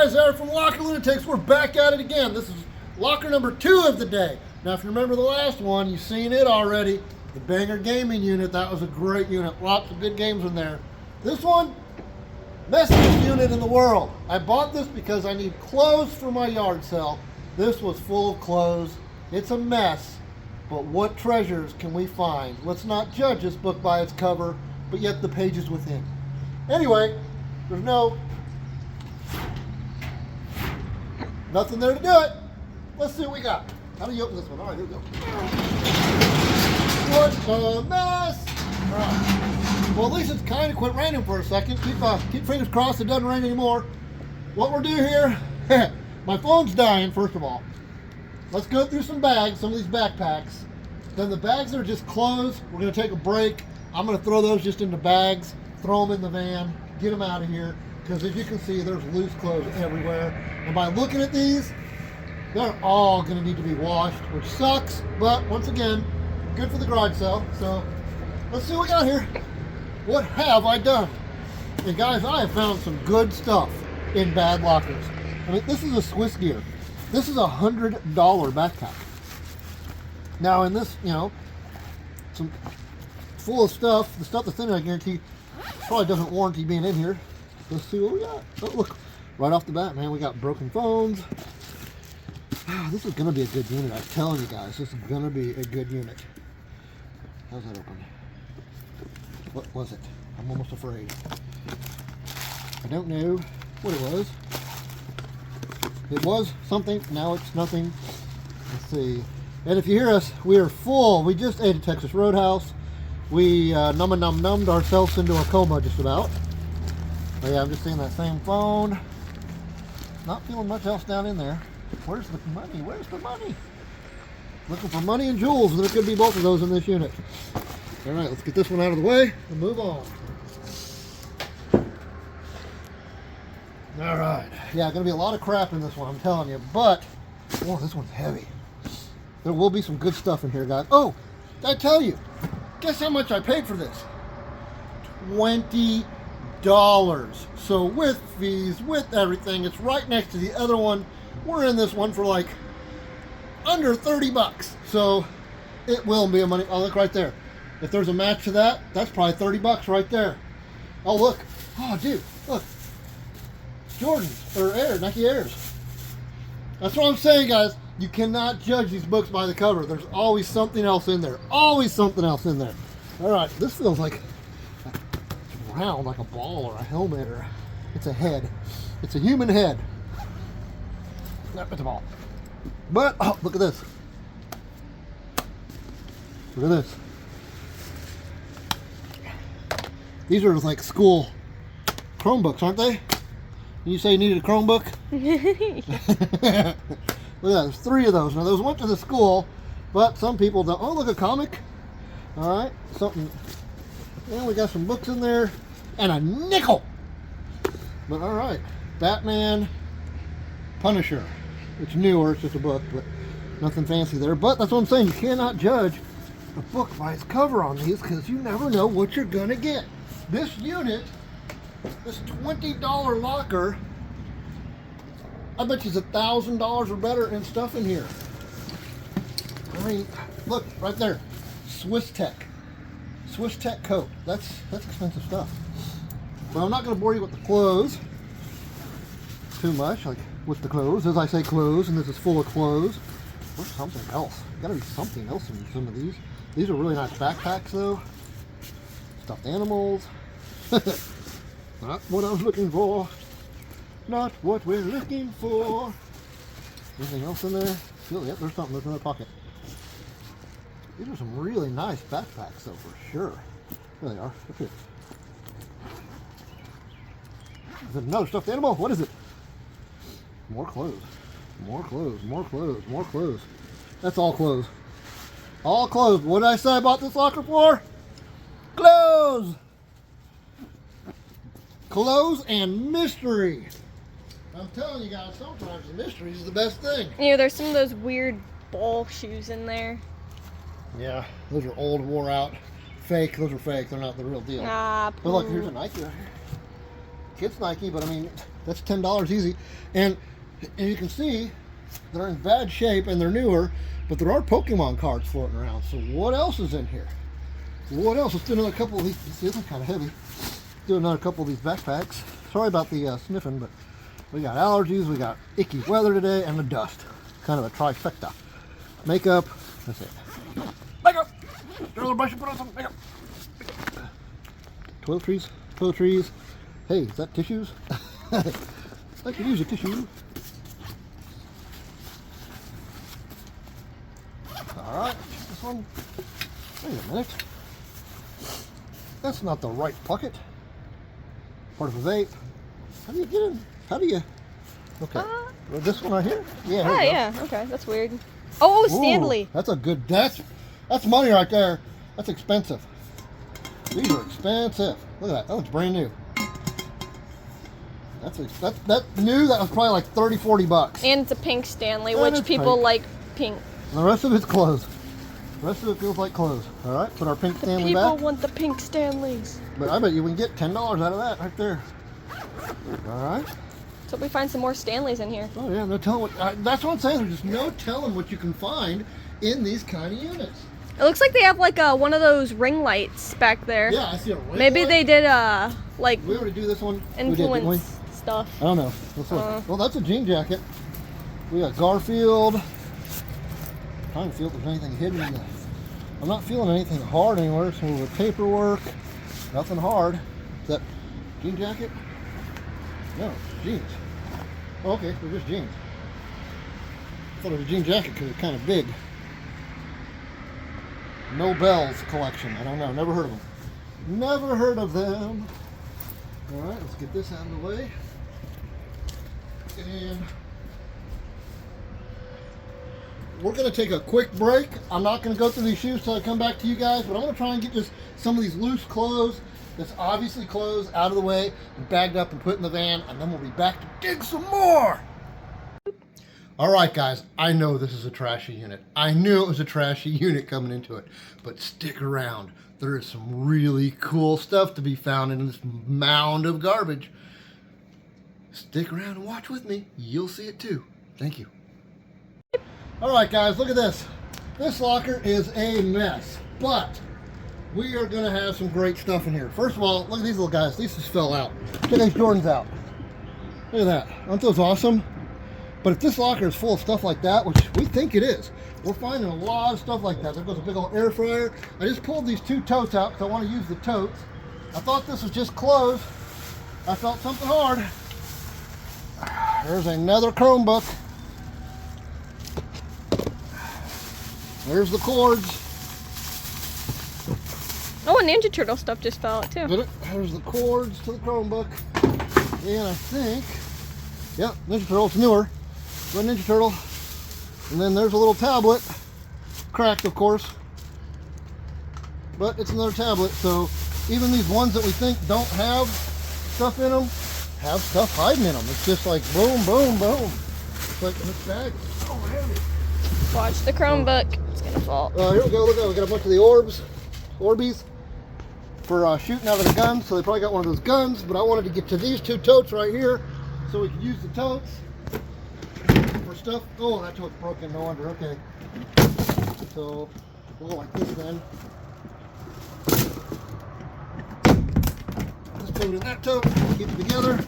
guys, Eric from Locker Lunatics. We're back at it again. This is locker number 2 of the day. Now, if you remember the last one, you've seen it already. The Banger Gaming unit, that was a great unit. Lots of good games in there. This one, messiest unit in the world. I bought this because I need clothes for my yard sale. This was full of clothes. It's a mess, but what treasures can we find? Let's not judge this book by its cover, but yet the pages within. Anyway, there's nothing there to do it. Let's see what we got. How do you open this one? All right, here we go. What a mess! All right. Well, at least it's kind of quit raining for a second. Keep fingers crossed it doesn't rain anymore. What we'll do here, my phone's dying, first of all. Let's go through some bags, some of these backpacks. Then the bags that are just clothes, we're going to take a break. I'm going to throw those just into bags, throw them in the van, get them out of here. Because as you can see, there's loose clothes everywhere. And by looking at these, they're all going to need to be washed, which sucks. But once again, good for the garage sale. So let's see what we got here. What have I done? And guys, I have found some good stuff in bad lockers. I mean, this is a Swiss Gear. This is a $100 backpack. Now in this, some full of stuff. The stuff that's in it, I guarantee, probably doesn't warranty being in here. Let's see what we got. Oh, look, right off the bat, man, we got broken phones. This is going to be a good unit. I'm telling you guys, this is going to be a good unit. How's that open? What was it? I'm almost afraid. I don't know what it was. It was something. Now it's nothing. Let's see. And if you hear us, we are full. We just ate at Texas Roadhouse. We nummed ourselves into a coma just about. But yeah, I'm just seeing that same phone. Not feeling much else down in there. Where's the money? Where's the money? Looking for money and jewels, and there could be both of those in this unit. All right, let's get this one out of the way and move on. All right. Yeah, going to be a lot of crap in this one, I'm telling you. But, oh, this one's heavy. There will be some good stuff in here, guys. Oh, did I tell you? Guess how much I paid for this? $20. So with fees, with everything, it's right next to the other one. We're in this one for like under 30 bucks. So it will be a money. Oh, look right there. If there's a match to that, that's probably 30 bucks right there. Oh, look. Oh, dude, look. Jordans, or Air, Nike Airs. That's what I'm saying, guys. You cannot judge these books by the cover. There's always something else in there. Always something else in there. All right, this feels like round, like a ball or a helmet, or it's a head. It's a human head. Not it's a ball. But, oh, look at this. Look at this. These are like school Chromebooks, aren't they? You say you needed a Chromebook? Look at that, there's 3 of those. Now those went to the school, but some people don't. Oh, look, a comic. All right, something. Yeah, we got some books in there, and a nickel. But all right, Batman, Punisher. It's newer, it's just a book, but nothing fancy there. But that's what I'm saying, you cannot judge a book by its cover on these, because you never know what you're gonna get. This unit, this $20 locker, I bet you it's $1,000 or better in stuff in here. I mean, look, right there, Swiss Tech coat. That's expensive stuff. But I'm not going to bore you with the clothes too much, like with the clothes. As I say, clothes, and this is full of clothes. Where's something else? Got to be something else in some of these. These are really nice backpacks, though. Stuffed animals. Not what I was looking for. Not what we're looking for. Anything else in there? Still, yep, there's something. There's another pocket. These are some really nice backpacks, though, for sure. There they are. Look at it. Is it another stuffed animal? What is it? More clothes. More clothes. More clothes. More clothes. That's all clothes. All clothes. What did I say I bought this locker for? Clothes! Clothes and mystery. I'm telling you guys, sometimes the mystery is the best thing. There's some of those weird ball shoes in there. Yeah, those are old, wore out, fake. Those are fake. They're not the real deal. Ah, but look, here's a Nike right here. Kids Nike, but I mean, that's $10 easy. And you can see they're in bad shape and they're newer, but there are Pokemon cards floating around. So what else is in here? What else? Let's do another couple of these. These are kind of heavy. Let's do another couple of these backpacks. Sorry about the sniffing, but we got allergies, we got icky weather today, and the dust. Kind of a trifecta. Makeup. That's it. Makeup. Another brush and put on some makeup. Toiletries. Toiletries. Hey, is that tissues? I could use a tissue. All right, this one. Wait a minute. That's not the right pocket. Part of a vape. How do you get in? How do you? Okay. This one right here? Yeah. Oh, yeah. Okay, that's weird. Oh, Stanley. Ooh, that's a good. That's money right there. That's expensive. These are expensive. Look at that. That looks brand new. That new. That was probably like 30, 40 bucks. And it's a pink Stanley, And which it's people pink. like pink. And the rest of it's clothes. The rest of it feels like clothes. All right. Put our pink Stanley People back. want the pink Stanleys. But I bet you we can get $10 out of that right there. All right. So we find some more Stanleys in here. Oh yeah, no telling what. That's what I'm saying. There's just no telling what you can find in these kind of units. It looks like they have like one of those ring lights back there. Yeah, I see a ring Maybe light. they did like We already do this one. We did, didn't we? influence stuff. I don't know. Let's look. Well, that's a jean jacket. We got Garfield. Trying to feel if there's anything hidden in the. I'm not feeling anything hard anywhere. Some of the paperwork. Nothing hard. Is that jean jacket? No, jeans. Oh, okay, they're just jeans. I thought it was a jean jacket because it's kind of big. Nobel's collection. I don't know. Never heard of them. Never heard of them. All right, let's get this out of the way. And we're going to take a quick break. I'm not going to go through these shoes till I come back to you guys, but I'm going to try and get just some of these loose clothes that's obviously clothes out of the way and bagged up and put in the van, and then we'll be back to dig some more. All right, guys, I know this is a trashy unit. I knew it was a trashy unit coming into it, but stick around. There is some really cool stuff to be found in this mound of garbage. Stick around and watch with me. You'll see it too. Thank you. All right, guys, look at this. This locker is a mess, but we are gonna have some great stuff in here. First of all, look at these little guys. These just fell out. Check these Jordans out. Look at that. Aren't those awesome? But if this locker is full of stuff like that, which we think it is, we're finding a lot of stuff like that. There goes a big old air fryer. I just pulled these two totes out because I want to use the totes. I thought this was just clothes. I felt something hard. There's another Chromebook. There's the cords. Oh, and Ninja Turtle stuff just fell out too. Did it? There's the cords to the Chromebook. And I think, yeah, Ninja Turtle, it's newer. Red Ninja Turtle. And then there's a little tablet. Cracked, of course. But it's another tablet, so even these ones that we think don't have stuff in them, have stuff hiding in them. It's just like boom, boom, boom. It's like this bag is so heavy. Watch the Chromebook. It's gonna fall. Here we go, look at, we got a bunch of the Orbeez for shooting out of the guns. So they probably got one of those guns, but I wanted to get to these two totes right here so we could use the totes for stuff. Oh, that tote's broken, no wonder, okay. So we'll go like this then. Let's put it in that tote, keep it together.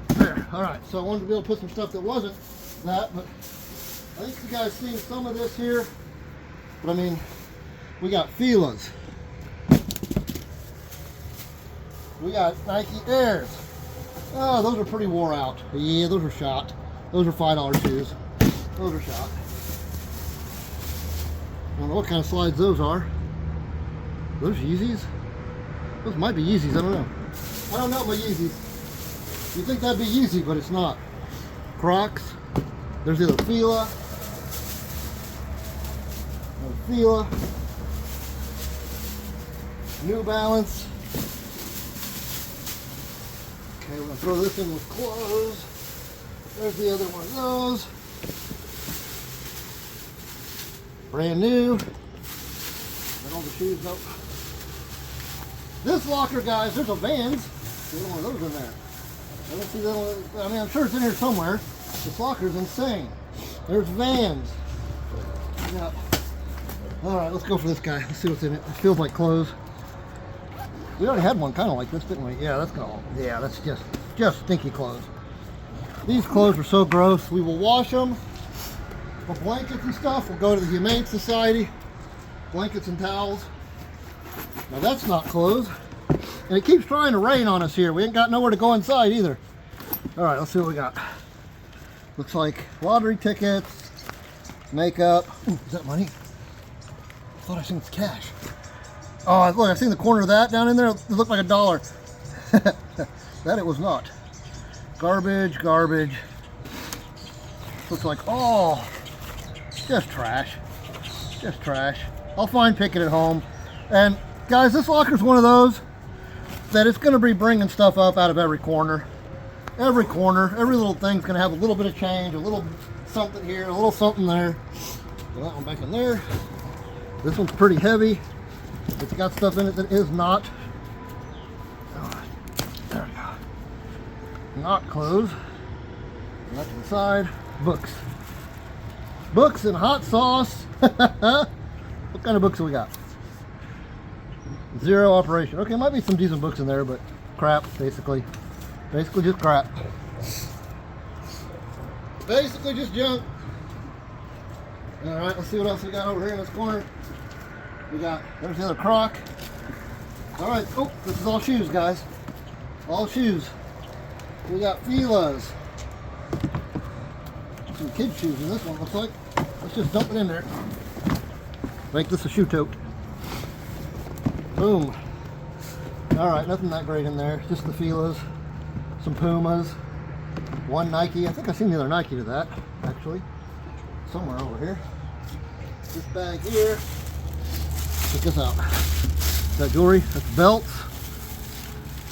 There, all right, so I wanted to be able to put some stuff that wasn't that, but I think you guys seen some of this here. But I mean, we got Fila's. We got Nike Airs. Oh, those are pretty wore out. Yeah, those are shot. Those are $5 shoes. Those are shot. I don't know what kind of slides those are. Those Yeezys? Those might be Yeezys, I don't know. I don't know my Yeezys. You think that'd be Yeezy, but it's not. Crocs. There's the other Fila. Fila. New Balance. Okay, we're gonna throw this in with clothes. There's the other one of those. Brand new. And all the shoes up. This locker, guys, there's a Vans. There's one of those in there. I don't see that. I mean, I'm sure it's in here somewhere. This locker's insane. There's Vans. Yeah. All right, let's go for this guy. Let's see what's in it. It feels like clothes. We already had one kind of like this, didn't we? Yeah, that's gonna. Yeah, that's just stinky clothes. These clothes are so gross. We will wash them. For blankets and stuff, we'll go to the Humane Society. Blankets and towels. Now that's not clothes. And it keeps trying to rain on us here. We ain't got nowhere to go inside either. All right, let's see what we got. Looks like lottery tickets, makeup. Ooh, is that money? I thought I seen it's cash. Oh, look, I seen the corner of that down in there. It looked like $1. That it was not. Garbage, garbage. Looks like, oh, just trash. Just trash. I'll find Pickett at home. And guys, this locker's one of those that it's going to be bringing stuff up out of every corner. Every corner, every little thing's going to have a little bit of change, a little something here, a little something there. Put that one back in there. This one's pretty heavy. It's got stuff in it that is not. Oh, there we go. Not clothes. Left to the side. Books. Books and hot sauce. What kind of books do we got? Zero Operation. Okay, might be some decent books in there, but crap, basically. Basically just crap. Basically just junk. Alright, let's see what else we got over here in this corner. We got, there's the other Croc. Alright, oh, this is all shoes, guys. All shoes. We got Fila's. Some kids' shoes in this one, looks like. Let's just dump it in there. Make this a shoe tote. Boom. Alright, nothing that great in there. Just the Fila's. Some Pumas. One Nike. I think I've seen the other Nike to that, actually. Somewhere over here. This bag here. Check this out. That jewelry. That's belts.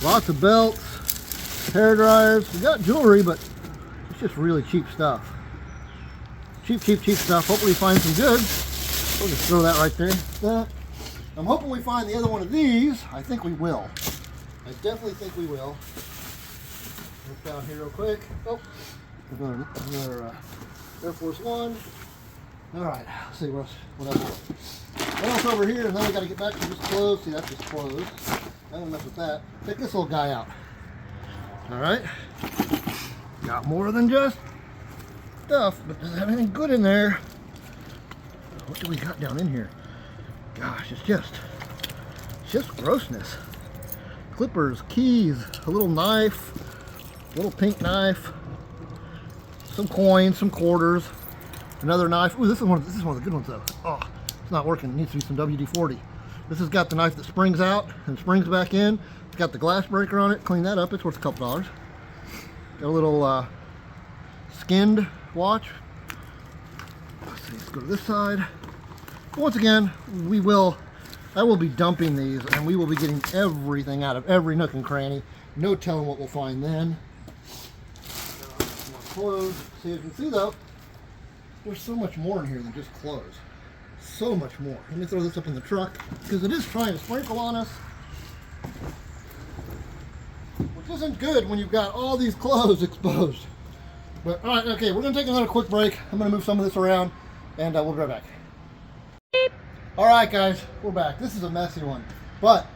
Lots of belts. Hair dryers. We got jewelry, but it's just really cheap stuff. Cheap stuff. Hopefully we find some good. We'll just throw that right there. I'm hoping we find the other one of these. I think we will. I definitely think we will. Look down here real quick. Oh, another Air Force One. All right, let's see what else over here, and then we got to get back to this clothes. See, that's just clothes. I'm gonna mess with that. Check this little guy out. All right, got more than just stuff, but does it have anything good in there? What do we got down in here? Gosh, it's just grossness. Clippers, keys, a little knife, a little pink knife, some coins, some quarters, another knife. Ooh, this is one of the good ones though. Oh, it's not working. It needs to be some WD-40. This has got the knife that springs out and springs back in. It's got the glass breaker on it. Clean that up. It's worth a couple dollars. Got a little skinned watch. Let's see. Let's go to this side. Once again, I will be dumping these, and we will be getting everything out of every nook and cranny. No telling what we'll find then. More clothes. See, you can see though, there's so much more in here than just clothes. So much more. Let me throw this up in the truck, because it is trying to sprinkle on us. Which isn't good when you've got all these clothes exposed. But, alright, okay, we're going to take another quick break. I'm going to move some of this around, and we'll be right back. All right, guys, we're back. This is a messy one, but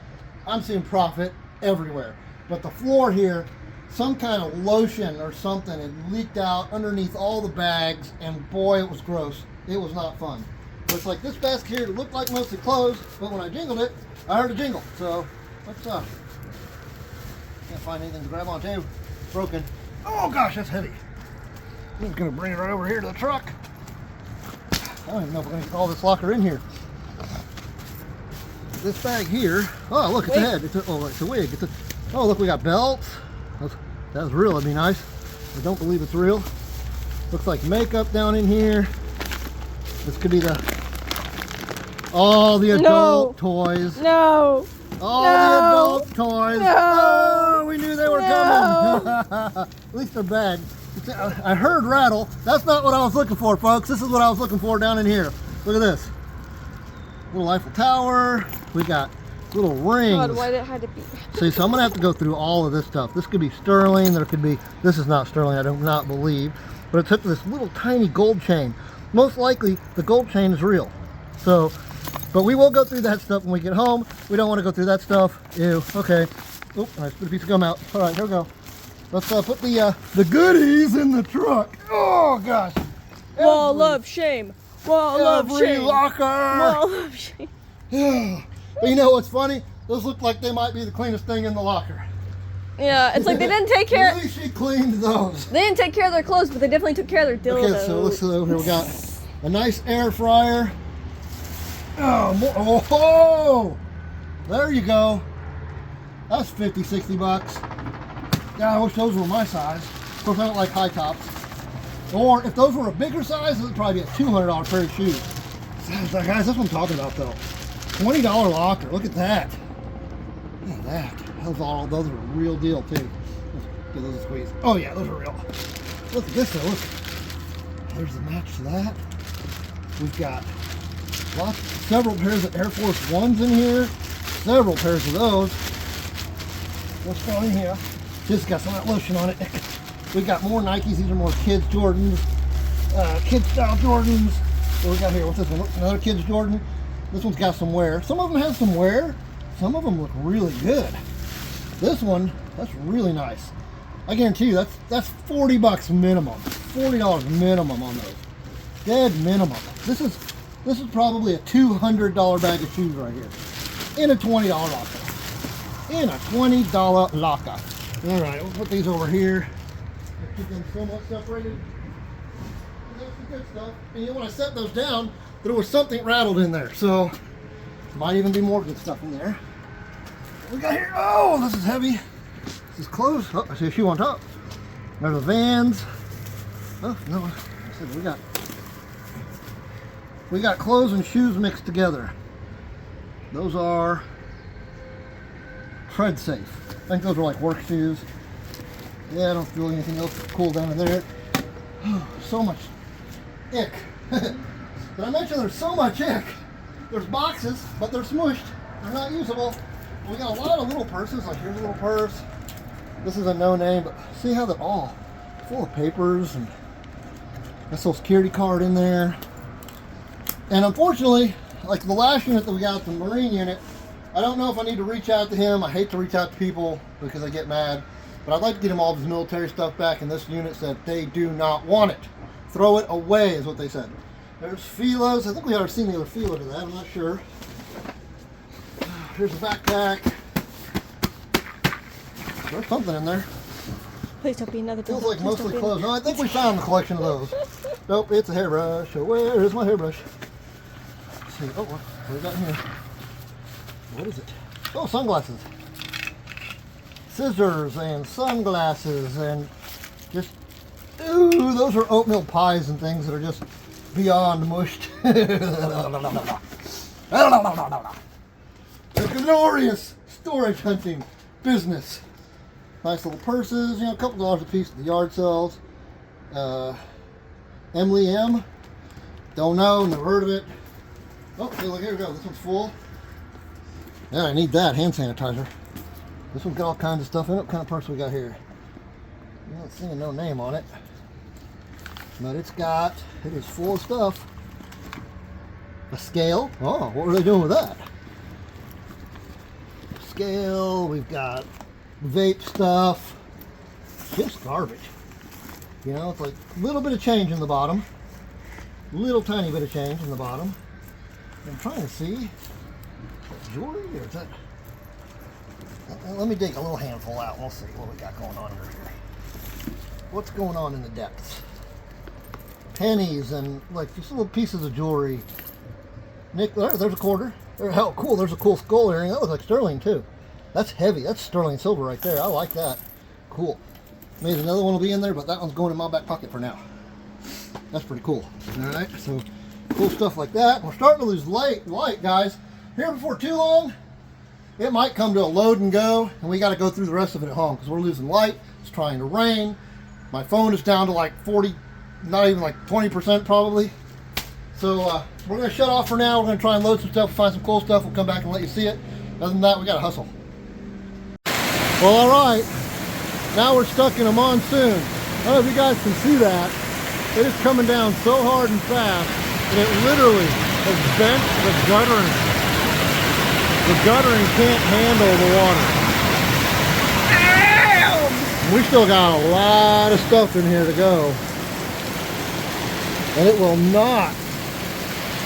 I'm seeing profit everywhere. But the floor here, some kind of lotion or something had leaked out underneath all the bags, and boy, it was gross. It was not fun. But it's like this basket here looked like mostly clothes, but when I jingled it, I heard a jingle. So let's can't find anything to grab onto. It's broken. Oh gosh, that's heavy. I'm just gonna bring it right over here to the truck. I don't even know if we're gonna get all this locker in here. This bag here, oh look, it's a head. It's a wig. Oh look, we got belts. That's real. That'd be nice. I don't believe it's real. Looks like makeup down in here. This could be all the adult toys. No. All the adult toys. No. Oh, we knew they were coming. At least they're bad. I heard rattle. That's not what I was looking for, folks. This is what I was looking for down in here. Look at this. Little Eiffel Tower. We got little rings. God, why did it have to be? See, so I'm gonna have to go through all of this stuff. This could be sterling, there could be, this is not sterling, I do not believe, but it's this little tiny gold chain. Most likely, the gold chain is real. So, but we will go through that stuff when we get home. We don't want to go through that stuff. Ew, okay. Oop, I spit a piece of gum out. All right, here we go. Let's put the goodies in the truck. Oh, gosh. Wall of shame. Wall of Every shame. locker. Wall of shame. Yeah. But you know what's funny? Those look like they might be the cleanest thing in the locker. Yeah, it's like they didn't take care. At least she cled those. They didn't take care of their clothes, but they definitely took care of their dildos. Okay, so let's over here. We got a nice air fryer. Oh, more, oh, there you go. That's 50, 60 bucks. Yeah, I wish those were my size. Of course, I don't like high tops. Or if those were a bigger size, it would probably be a $200 pair of shoes. Guys, that's what I'm talking about, though. $20 locker. Look at that. Look at that. Those are a real deal, too. Let's give those a squeeze. Oh, yeah, those are real. Look at this, though. Look. There's the match to that. We've got several pairs of Air Force Ones in here. Several pairs of those. What's going in here? Just got some of that lotion on it. We got more Nikes. These are more kids Jordans. Kids style Jordans. What we got here? What's this one? Another kids Jordan. This one's got some wear. Some of them have some wear. Some of them look really good. This one, that's really nice. I guarantee you that's 40 bucks minimum. $40 minimum on those. Dead minimum. This is probably a $200 bag of shoes right here. In a $20 locker. In a $20 locker. All right, we'll put these over here. Keep them somewhat separated. That's the good stuff. And you know, when I set those down, there was something rattled in there. So, might even be more good stuff in there. What we got here? Oh, this is heavy. This is clothes. Oh, I see a shoe on top. There's the Vans. Oh, no. We got clothes and shoes mixed together. Those are tread safe. I think those are like work shoes. Yeah, I don't feel anything else cool down in there. So much ick. Did I mention there's so much ick? There's boxes, but they're smushed. They're not usable. We got a lot of little purses. Like here's a little purse. This is a no name, but see how they're all full of papers and a social security card in there. And unfortunately, like the last unit that we got, the Marine unit, I don't know if I need to reach out to him. I hate to reach out to people because they get mad. But I'd like to get him all of his military stuff back, and this unit said they do not want it. Throw it away is what they said. There's Fila's. I think we already seen the other Fila to that. I'm not sure. Here's the backpack. There's something in there. Please don't be another. Feels like mostly clothes. No, I think we found the collection of those. Nope, it's a hairbrush. So where is my hairbrush? Let's see. Oh, what do we got here? What is it? Oh, sunglasses. Scissors and sunglasses and just, ooh, those are oatmeal pies and things that are just beyond mushed. The glorious storage hunting business. Nice little purses, you know, a couple dollars a piece at the yard sales. Emily M. Don't know, never heard of it. Oh, see, look, here we go. This one's full. Yeah, I need that hand sanitizer. This one's got all kinds of stuff in it. What kind of purse we got here? I'm not seeing no name on it. But it is full of stuff. A scale. Oh, what were they doing with that? Scale. We've got vape stuff. Just garbage. You know, it's like a little bit of change in the bottom. Little tiny bit of change in the bottom. I'm trying to see. Jewelry or is that? Let me dig a little handful out and we'll see what we got going on over here. What's going on in the depths? Pennies and like just little pieces of jewelry. Nick, there's a quarter. Hell, cool. There's a cool skull earring. That looks like sterling too. That's heavy. That's sterling silver right there. I like that. Cool. Maybe another one will be in there, but that one's going in my back pocket for now. That's pretty cool. All right. So cool stuff like that. We're starting to lose light, guys. Here before too long, it might come to a load and go, and we got to go through the rest of it at home because we're losing light. It's trying to rain. My phone is down to like 40, not even like 20% probably. So we're going to shut off for now. We're going to try and load some stuff, find some cool stuff. We'll come back and let you see it. Other than that, we gotta hustle. Well, all right. Now we're stuck in a monsoon. I don't know if you guys can see that. It is coming down so hard and fast, and it literally has bent the guttering. The guttering can't handle the water. We still got a lot of stuff in here to go. And it will not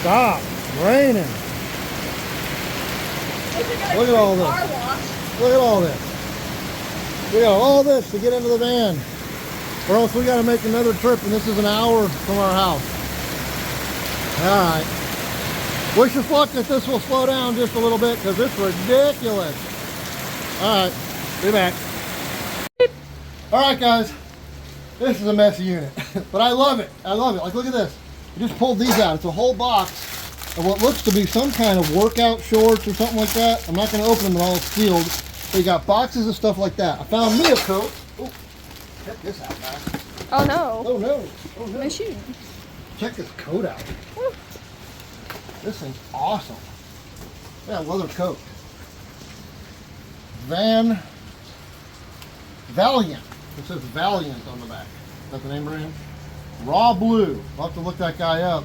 stop raining. Look at all this. Look at all this. We got all this to get into the van. Or else we got to make another trip, and this is an hour from our house. Alright. Wish us luck that this will slow down just a little bit, because it's ridiculous. Alright. Be back. Alright, guys. This is a messy unit. But I love it. I love it. Like, look at this. I just pulled these out. It's a whole box of what looks to be some kind of workout shorts or something like that. I'm not going to open them. They're all sealed. But you got boxes of stuff like that. I found me a coat. Oh, check this out, guys. Oh no. Oh no. Oh no. My shoe. Check this coat out. Woo. This thing's awesome. Yeah, leather coat. Valiant. It says Valiant on the back. Is that the name brand? Raw Blue. I'll have to look that guy up.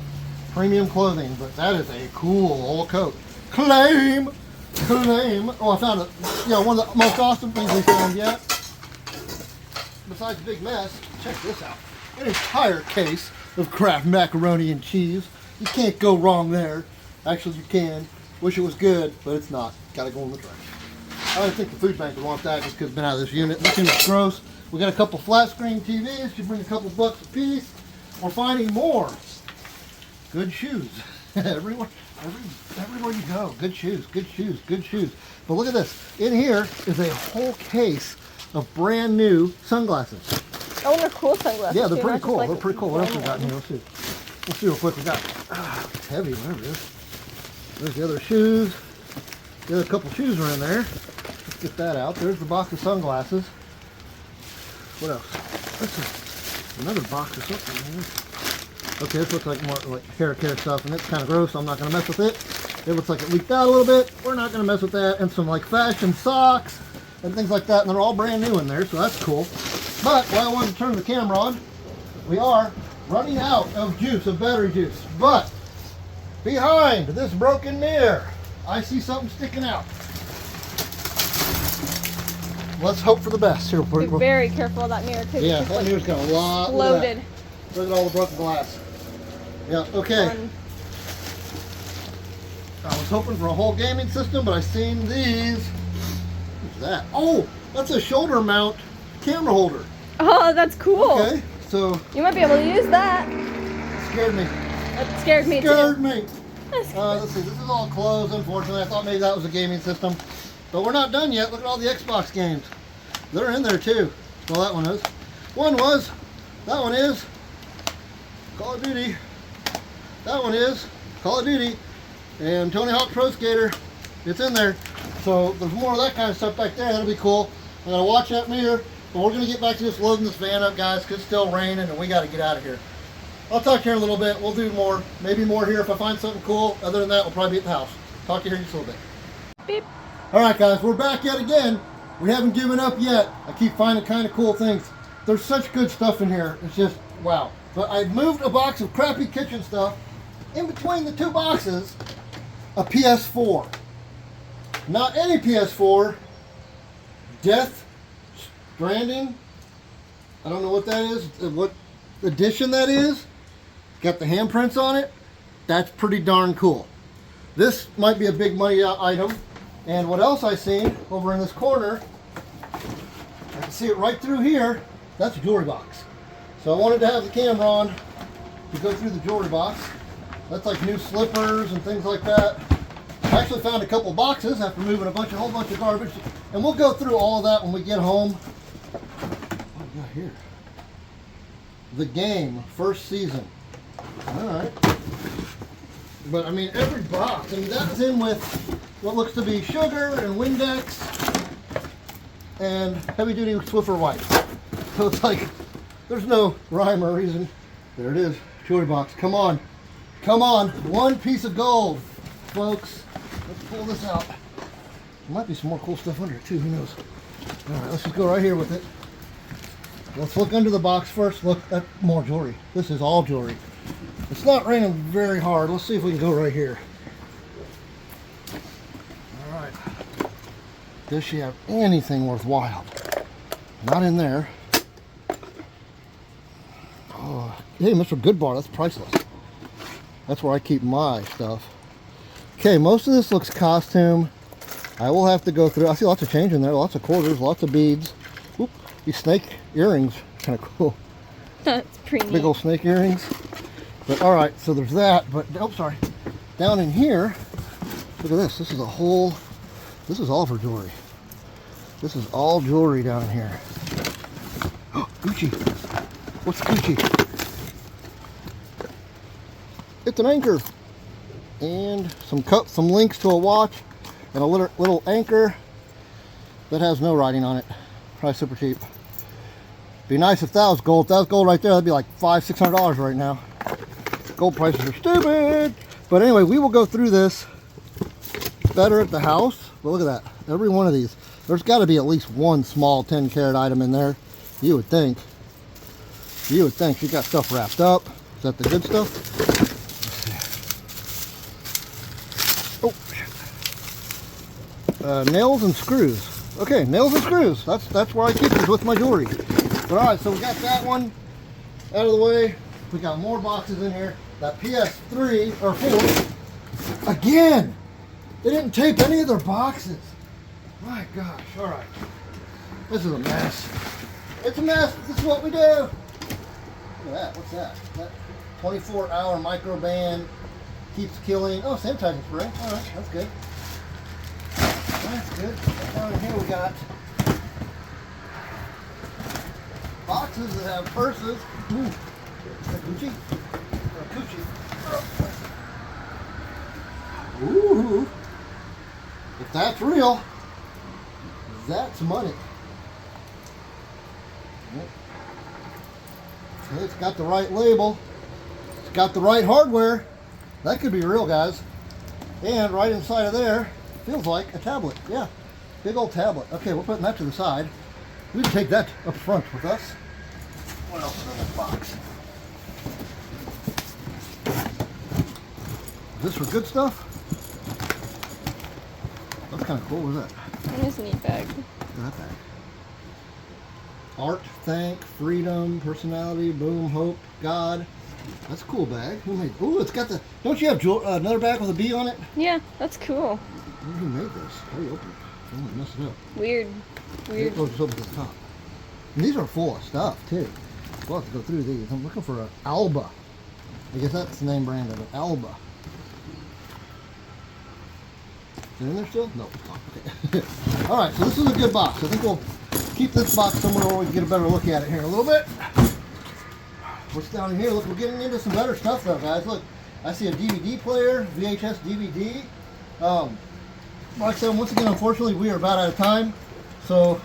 Premium clothing, but that is a cool old coat. Claim! Oh, I found it. You know, one of the most awesome things we found yet. Besides Big Mess, check this out. An entire case of Kraft macaroni and cheese. You can't go wrong there. Actually, you can. Wish it was good, but it's not. Gotta go in the trash. I don't think the food bank would want that just because it's been out of this unit. This unit's gross. We got a couple flat screen TVs. You bring a couple bucks a piece. We're finding more. Good shoes. Everywhere you go. Good shoes, good shoes, good shoes. But look at this. In here is a whole case of brand new sunglasses. Oh, and they're cool sunglasses. Yeah, they're too, pretty not cool. just They're like pretty cool. What else we got in here? normal. Let's see real quick. We got it's heavy, whatever it is. There's the other shoes. The other couple shoes are in there. Let's get that out. There's the box of sunglasses. What else? This is another box of something. Okay, this looks like more like hair care stuff, and it's kind of gross, so I'm not going to mess with it. It looks like it leaked out a little bit. We're not going to mess with that. And some like fashion socks and things like that, and they're all brand new in there, so that's cool. But while I wanted to turn the camera on, we are running out of juice, of battery juice. But behind this broken mirror, I see something sticking out. Let's hope for the best. Here, Be very careful of that mirror too. yeah, It's that like mirror's got a lot. exploded. Look at all the broken glass. Yeah, okay. I was hoping for a whole gaming system, but I seen these. What's that? Oh, that's a shoulder mount camera holder. Oh, that's cool. Okay, so You might be able to use that. scared me. That scared me Scared too. me. Let's see, this is all closed, unfortunately. I thought maybe that was a gaming system. But we're not done yet. Look at all the Xbox games. They're in there too. Well, that one is. That one is Call of Duty. That one is Call of Duty. And Tony Hawk Pro Skater. It's in there. So there's more of that kind of stuff back there. That'll be cool. I gotta watch that mirror. But we're gonna get back to just loading this van up, guys, because it's still raining and we gotta get out of here. I'll talk to you in a little bit. We'll do more. Maybe more here if I find something cool. Other than that, we'll probably be at the house. Talk to you here in just a little bit. Beep. Alright guys, we're back yet again. We haven't given up yet. I keep finding kind of cool things. There's such good stuff in here. It's just, wow. But I've moved a box of crappy kitchen stuff. In between the two boxes, a PS4. Not any PS4. Death Stranding. I don't know what that is. What edition that is. Got the handprints on it. That's pretty darn cool. This might be a big money item. And what else I seen over in this corner, I can see it right through here. That's a jewelry box. So I wanted to have the camera on to go through the jewelry box. That's like new slippers and things like that. I actually found a couple boxes after moving a whole bunch of garbage. And we'll go through all of that when we get home. What do we got here? The Game, first season. Alright. But I mean, every box, I mean, that was in with what looks to be sugar and Windex and heavy duty Swiffer wipes. So it's like, there's no rhyme or reason. There it is, jewelry box. Come on, come on, one piece of gold, folks. Let's pull this out. There might be some more cool stuff under it too, who knows. Alright, let's just go right here with it. Let's look under the box first. Look, at more jewelry. This is all jewelry. It's not raining very hard. Let's see if we can go right here. Alright. Does she have anything worthwhile? Not in there. Oh, hey, Mr. Goodbar, that's priceless. That's where I keep my stuff. Okay, most of this looks costume. I will have to go through. I see lots of change in there, lots of quarters, lots of beads. Oop, these snake earrings, kind of cool. That's pretty neat. Big old snake earrings. But all right, so there's that. But oh, sorry. Down in here, look at this. This is a whole. This is all for jewelry. This is all jewelry down in here. Oh, Gucci. What's Gucci? It's an anchor. And some cups, some links to a watch, and a little anchor that has no writing on it. Probably super cheap. Be nice if that was gold. If that was gold right there, that'd be like $500-600 right now. Gold prices are stupid. But anyway, we will go through this better at the house. But look at that. Every one of these. There's got to be at least one small 10-carat item in there. You would think. You would think. She got stuff wrapped up. Is that the good stuff? Nails and screws. Okay, nails and screws. That's where I keep these with my jewelry. But all right, so we got that one out of the way. We got more boxes in here. That PS3 or 4. Again, they didn't tape any of their boxes. My gosh. All right, this is a mess. It's a mess. This is what we do. Look at that. What's that? That 24-hour micro band keeps killing. Oh, sanitizing spray. All right, that's good. That's good. Down in here we got boxes that have purses. Ooh, a Gucci. Or a Gucci. Ooh, if that's real, that's money. Okay, it's got the right label. It's got the right hardware. That could be real, guys. And right inside of there, feels like a tablet. Yeah, big old tablet. Okay, we're putting that to the side. We can take that up front with us. What else is in this box? Is this for good stuff? That's kind of cool. What is that? That is a neat bag. Look at that bag. Art, thank, freedom, personality, boom, hope, God. That's a cool bag. Who made? Ooh, it's got the. Don't you have another bag with a B on it? Yeah, that's cool. Who made this? How do you open it? I don't want to mess it up. Weird. Weird. Oh, just open to the top. And these are full of stuff too. We'll have to go through these. I'm looking for an Alba. I guess that's the name brand of it. Alba. Is it in there still? No, it's not. Okay. All right, so this is a good box. I think we'll keep this box somewhere where we can get a better look at it here in a little bit. What's down in here? Look, we're getting into some better stuff though, guys. Look, I see a DVD player, VHS DVD. Like I said, once again, unfortunately, we are about out of time. So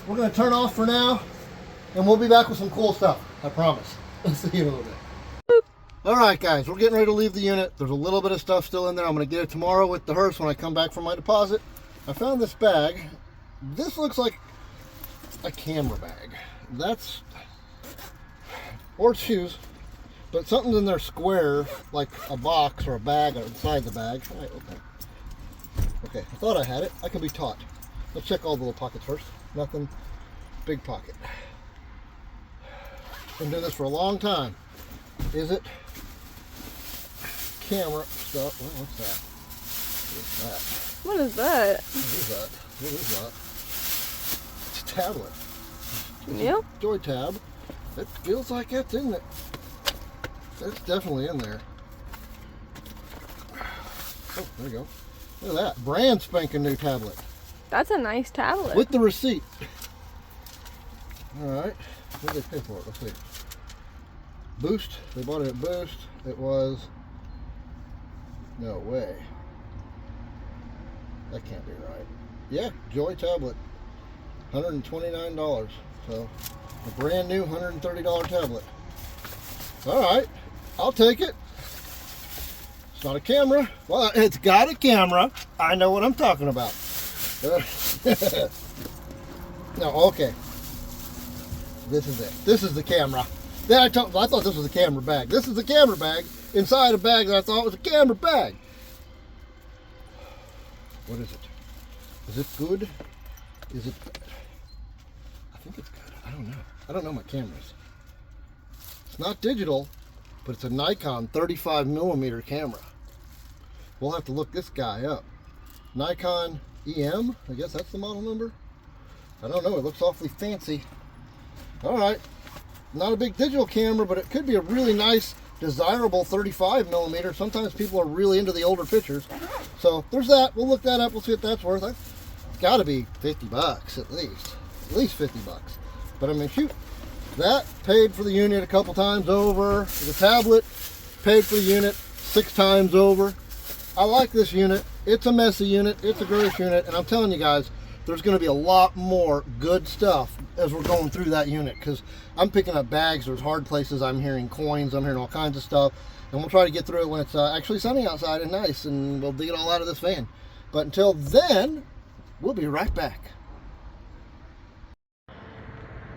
we're going to turn off for now, and we'll be back with some cool stuff. I promise. See you in a little bit. All right, guys, we're getting ready to leave the unit. There's a little bit of stuff still in there. I'm going to get it tomorrow with the hearse when I come back from my deposit. I found this bag. This looks like a camera bag. That's, or shoes, but something's in there square, like a box or a bag or inside the bag. All right, okay. Okay, I thought I had it. I can be taught. Let's check all the little pockets first. Nothing. Big pocket. Been doing this for a long time. Is it camera stuff? Well, what's that? What is that? What is that? What is that? It's a tablet. Yeah. Joy Tab. It feels like it's in it. That's definitely in there. Oh, there you go. Look at that. Brand spanking new tablet. That's a nice tablet. With the receipt. Alright. What did they pay for it? Let's see. Boost. They bought it at Boost. It was... No way. That can't be right. Yeah, Joy tablet. $129. So, a brand new $130 tablet. Alright. I'll take it. It's not a camera. Well, it's got a camera. I know what I'm talking about. No, okay. This is it. This is the camera. I thought this was a camera bag. This is the camera bag inside a bag that I thought was a camera bag. What is it? Is it good? Is it bad? I think it's good. I don't know. I don't know my cameras. It's not digital, but it's a Nikon 35mm camera. We'll have to look this guy up. Nikon EM, I guess that's the model number. I don't know, it looks awfully fancy. All right, not a big digital camera, but it could be a really nice, desirable 35mm. Sometimes people are really into the older pictures. So there's that. We'll look that up. We'll see what that's worth. It's got to be 50 bucks at least 50 bucks. But I mean, shoot, that paid for the unit a couple times over. The tablet paid for the unit 6 times over. I like this unit. It's a messy unit. It's a gross unit. And I'm telling you guys, there's going to be a lot more good stuff as we're going through that unit, because I'm picking up bags. There's hard places. I'm hearing coins. I'm hearing all kinds of stuff. And we'll try to get through it when it's actually sunny outside and nice, and we'll dig it all out of this van. But until then, we'll be right back.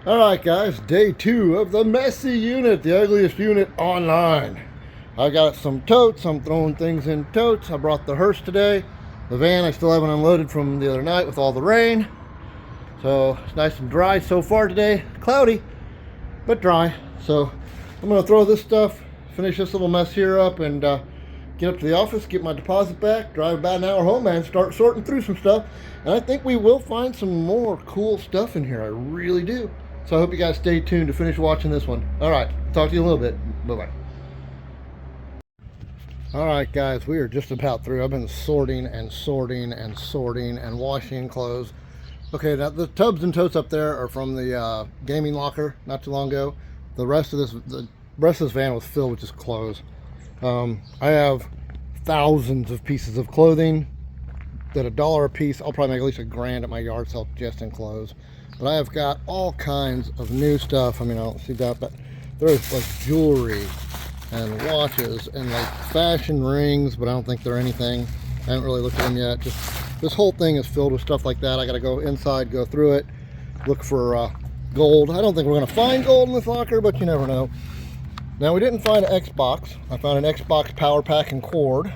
All right, guys, day 2 of the messy unit, the ugliest unit online. I got some totes. I'm throwing things in totes. I brought the hearse today. The van I still haven't unloaded from the other night with all the rain. So it's nice and dry so far today. Cloudy, but dry. So I'm going to throw this stuff, finish this little mess here up, and get up to the office, get my deposit back, drive about an hour home, and start sorting through some stuff. And I think we will find some more cool stuff in here. I really do. So I hope you guys stay tuned to finish watching this one. All right, talk to you in a little bit. Bye-bye. All right, guys, we are just about through. I've been sorting and sorting and sorting and washing clothes. Okay, now the tubs and totes up there are from the gaming locker not too long ago. The rest of this van was filled with just clothes. I have thousands of pieces of clothing that $1 a piece. I'll probably make at least $1,000 at my yard sale just in clothes. But I have got all kinds of new stuff. I mean, I don't see that, but there's like jewelry and watches and like fashion rings, but I don't think they're anything. I haven't really looked at them yet. Just this whole thing is filled with stuff like that. I gotta go inside, go through it, look for gold. I don't think we're gonna find gold in this locker, but you never know. Now, we didn't find an Xbox. I found an Xbox power pack and cord.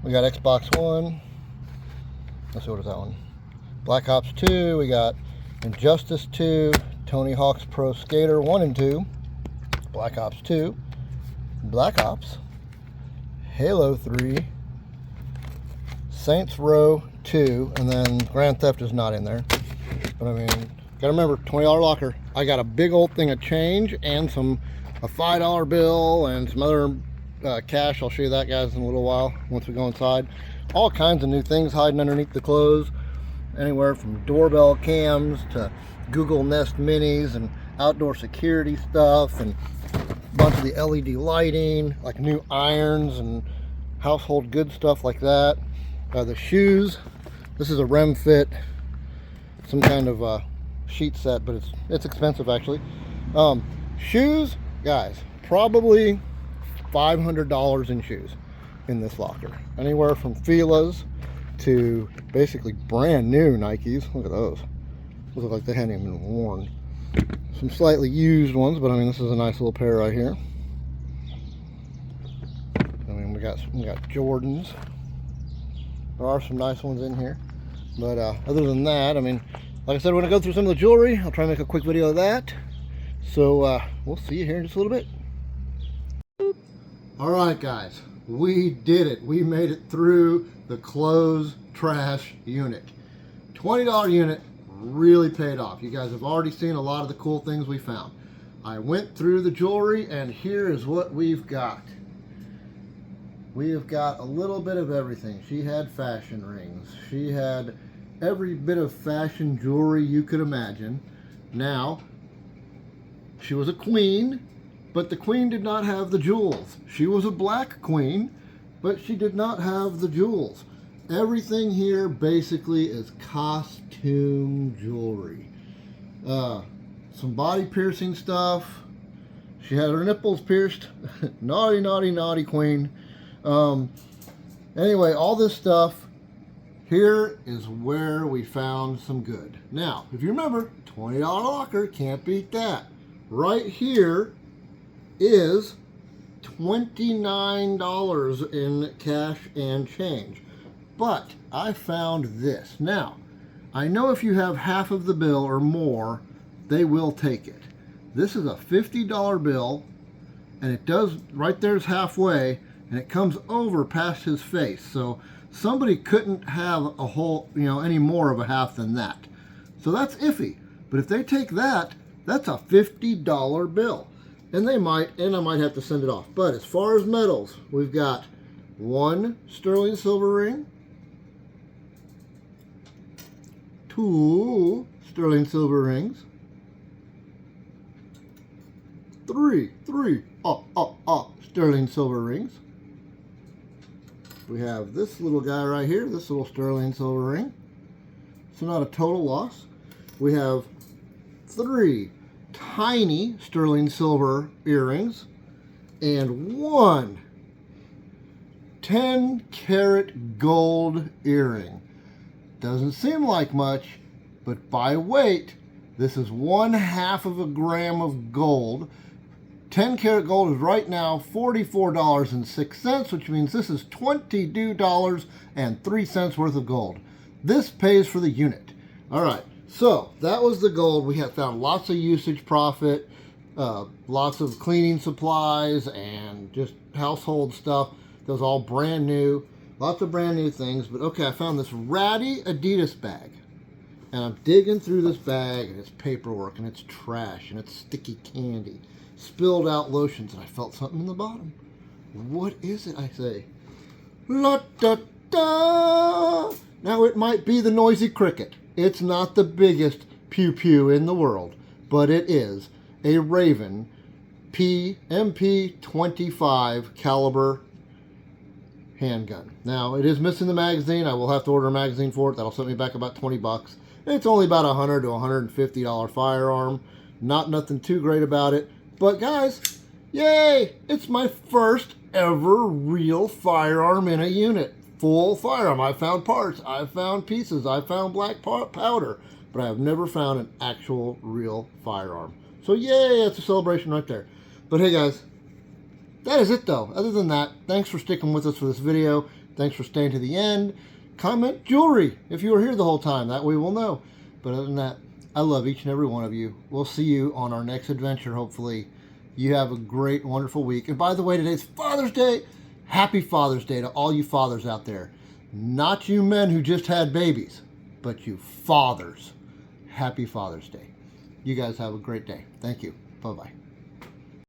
We got Xbox One. Let's see, what is that one? Black Ops 2. We got Injustice 2, Tony Hawk's Pro Skater 1 and 2, Black Ops 2, Black Ops, Halo 3, Saints Row 2, and then Grand Theft is not in there. But I mean, gotta remember, $20 locker. I got a big old thing of change and a $5 bill and some other cash. I'll show you that, guys, in a little while once we go inside. All kinds of new things hiding underneath the clothes. Anywhere from doorbell cams to Google Nest Minis and outdoor security stuff, and a bunch of the LED lighting, like new irons and household good stuff like that. The shoes. This is a Rem Fit, some kind of sheet set, but it's expensive actually. Shoes, guys, probably $500 in shoes in this locker. Anywhere from Fila's to basically brand new Nikes. Look at those. Those look like they hadn't even been worn. Some slightly used ones, but I mean, this is a nice little pair right here. I mean, we got Jordans. There are some nice ones in here, but other than that, I mean, like I said, we're gonna go through some of the jewelry. I'll try to make a quick video of that. So we'll see you here in just a little bit. All right, guys, we did it. We made it through the clothes trash unit. $20 unit really paid off. You guys have already seen a lot of the cool things we found. I went through the jewelry, and here is what we've got. We have got a little bit of everything. She had fashion rings. She had every bit of fashion jewelry you could imagine. Now, she was a queen, but the queen did not have the jewels. She was a black queen, but she did not have the jewels. Everything here basically is costume jewelry. Some body piercing stuff. She had her nipples pierced. Naughty, naughty, naughty queen. Anyway, all this stuff. here is where we found some good. Now, if you remember, $20 locker, can't beat that. Right here is $29 in cash and change. But I found this. Now, I know if you have half of the bill or more, they will take it. This is a $50 bill, and it does, right there's halfway, and it comes over past his face. So somebody couldn't have a whole, any more of a half than that. So that's iffy. But if they take that, that's a $50 bill. And I might have to send it off. But as far as metals, we've got 1 sterling silver ring, 2 sterling silver rings, 3 sterling silver rings. We have this little guy right here, this little sterling silver ring. So not a total loss. We have 3 tiny sterling silver earrings and 1 10-karat gold earring. Doesn't seem like much, but by weight, this is 1/2 of a gram of gold. 10-karat gold is right now $44.06, which means this is $22.03 worth of gold. This pays for the unit. All right, so that was the gold. We have found lots of usage profit, lots of cleaning supplies, and just household stuff. That was all brand new. Lots of brand new things. But okay, I found this ratty Adidas bag. And I'm digging through this bag, and it's paperwork, and it's trash, and it's sticky candy. Spilled out lotions, and I felt something in the bottom. What is it, I say? La-da-da! Now, it might be the noisy cricket. It's not the biggest pew-pew in the world, but it is a Raven MP25 caliber handgun. Now, it is missing the magazine. I will have to order a magazine for it. That'll set me back about 20 bucks. It's only about $100 to $150 firearm. Not nothing too great about it. But guys, yay! It's my first ever real firearm in a unit. Full firearm. I found parts. I found pieces. I found black powder. But I have never found an actual real firearm. So yay, that's a celebration right there. But hey guys, that is it though. Other than that, thanks for sticking with us for this video. Thanks for staying to the end. Comment jewelry if you were here the whole time. That way we'll know. But other than that, I love each and every one of you. We'll see you on our next adventure, hopefully. You have a great, wonderful week. And by the way, today's Father's Day. Happy Father's Day to all you fathers out there. Not you men who just had babies, but you fathers. Happy Father's Day. You guys have a great day. Thank you. Bye-bye.